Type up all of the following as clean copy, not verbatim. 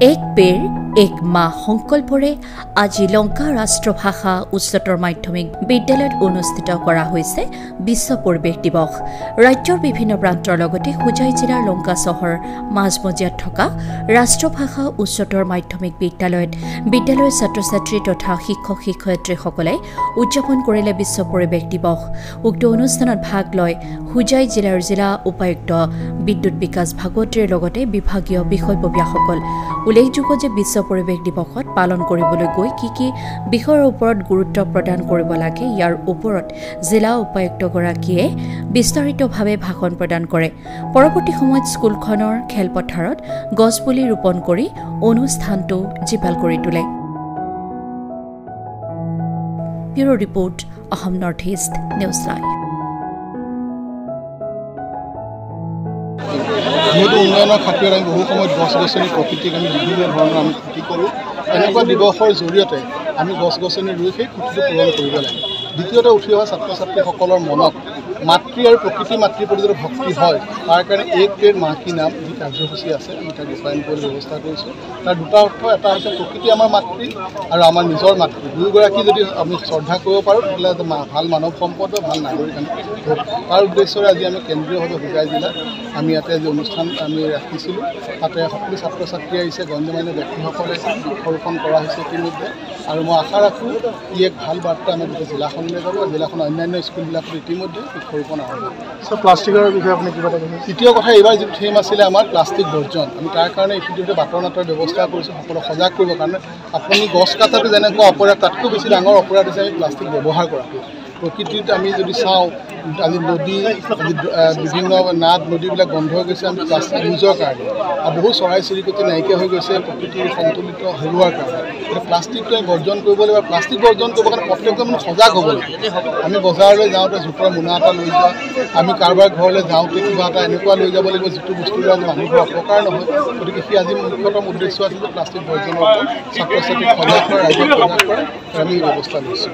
एक पेड़ एक माह संकल्परे आज लंका राष्ट्रभाषा उच्चतर माध्यमिक विद्यालय अनुष्ठित करा होइसे विश्व परिवेश दिवस। राज्यर विभिन्न प्रांतर लगते हुजाई जिलार लंका चहर माझमजियात थका राष्ट्रभाषा उच्चतर माध्यमिक विद्यालय छात्र छात्री तथा शिक्षक शिक्षयित्रीসকলে उद्यापन करिले विश्व परिवेश दिवस। उक्त अनुष्ठाনত भाग लय हुजाई जिलार जिला उपायुक्त विद्युत विकास भागवतीर लगते विभागीय বিষয়ববীয়াসকল। उल्लेखযোগ্য যে বিশ্ব পৰিৱেশ দিৱসত পালন কৰিবলৈ গৈ কি বিষয়ৰ ওপৰত গুৰুত্ব প্ৰদান কৰিব লাগে ইয়াৰ ওপৰত জিলা উপায়ুক্তগৰাকীয়ে বিস্তাৰিতভাৱে ভাষণ প্ৰদান কৰে। পৰৱৰ্তী সময়ত স্কুলখনৰ খেলপথাৰত গছপুলি ৰোপণ কৰি অনুষ্ঠানটো জীপাল কৰি তোলে। Bureau report Assam north east news live. যেহেতু উন্নয়নেৰ খাতিৰত আমি বহু সময়ত গছ গছনি প্ৰকৃতিক আমি বিভিন্ন ধৰণৰ আমি ক্ষতি কৰোঁ। এনেকুৱা দিৱসৰ জৰিয়তে আমি গছ গছনি ৰুই সেই ক্ষতিটো পূৰণ কৰিব লাগে। দ্বিতীয়তে উঠি অহা ছাত্ৰ ছাত্ৰীসকলৰ মনত মাতৃ আৰু প্ৰকৃতি মাতৃৰ প্ৰতি যদি ভক্তি হয় তাৰ কাৰণে এক পেড় মা কি নাম যি কাৰ্যসূচী আছে আমি তাক ৰূপায়ণ কৰিবলৈ ব্যৱস্থা কৰিছোঁ। তাৰ দুটা অৰ্থ, এটা হৈছে প্ৰকৃতি আমাৰ মাতৃ আৰু আমাৰ নিজৰ মাতৃ দুয়োগৰাকী যদি আমি শ্ৰদ্ধা কৰিব পাৰোঁ তেতিয়াহ'লে ভাল মানৱ সম্পদ বা ভাল নাগৰিক আমি হ'ব। তাৰ উদ্দেশ্যৰে আজি আমি কেন্দ্ৰীয়ভাৱে হুজাই জিলাত আমি ইয়াতে আজি অনুষ্ঠান আমি ৰাখিছিলোঁ। তাতে সকলো ছাত্ৰ ছাত্ৰী আহিছে, গণ্যমান্য ব্যক্তিসকলে বৃক্ষৰোপণ কৰা হৈছে ইতিমধ্যে, আৰু মই আশা ৰাখোঁ ই এক ভাল বাৰ্তা আমাৰ গোটেই জিলাখনলৈ যাব। জিলাখনৰ অন্যান্য স্কুলবিলাকত ইতিমধ্যে বৃক্ষৰোপণ আৰম্ভ হ'ব। প্লাষ্টিকৰ বিষয়ে আপুনি কিবা এটা কৈছে? তৃতীয় কথা, এইবাৰ যিটো থিম আছিলে আমাৰ প্লাষ্টিক বৰ্জন, আমি তাৰ কাৰণে ইতিমধ্যে বাটৰ নাটৰ ব্যৱস্থা কৰিছোঁ সকলো সজাগ কৰিবৰ কাৰণে। আপুনি গছ কটাটো যেনেকুৱা অপৰাধ, তাতকৈ বেছি ডাঙৰ অপৰাধ হৈছে আমি প্লাষ্টিক ব্যৱহাৰ কৰাটো। প্ৰকৃতিত আমি যদি চাওঁ আজি নদী বিভিন্ন নাদ নদীবিলাক বন্ধ হৈ গৈছে আমি প্লাষ্টিক ইউজৰ কাৰণে, আৰু বহু চৰাই চিৰিকটি নাইকিয়া হৈ গৈছে প্ৰকৃতিৰ সন্তুলিত হেৰুৱাৰ কাৰণে। এতিয়া প্লাষ্টিকটো আমি বৰ্জন কৰিব লাগিব। প্লাষ্টিক বৰ্জন কৰিবৰ কাৰণে প্ৰত্যেকজন মানে সজাগ হ'ব লাগিব। আমি বজাৰলৈ যাওঁতে জোতৰ মোনা এটা লৈ যোৱা, আমি কাৰোবাৰ ঘৰলৈ যাওঁতে কিবা এটা এনেকুৱা লৈ যাব লাগিব যিটো বস্তুৰ আজি মানুহৰ অপকাৰ নহয়। গতিকে সেই আজি মুখ্যতম উদ্দেশ্য আছিল যে প্লাষ্টিক বৰ্জনৰ ওপৰত ছাত্ৰ ছাত্ৰীক সজাগ কৰা, ৰাইজক সজাগ কৰা, আমি এই ব্যৱস্থা লৈছোঁ।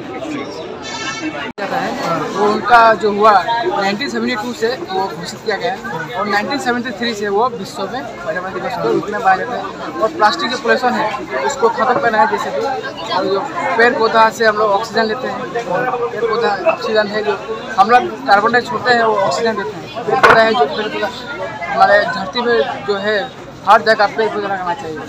वो उनका जो हुआ 1972 से वो घोषित किया गया और 1973 से वो विश्व में पर्यावरण दिवस को रूप में मनाया जाता है। और प्लास्टिक जो पोल्यूशन है उसको खत्म करना है जैसे भी। और जो पेड़ पौधा से हम लोग ऑक्सीजन लेते हैं, पेड़ पौधा ऑक्सीजन है जो हम लोग कार्बन डाइऑक्साइड छोड़ते हैं वो ऑक्सीजन देते हैं। पेड़ पौधा है जो पेड़ पौधा हमारे धरती में जो है हर जगह पेड़ पौधा लगाना चाहिए।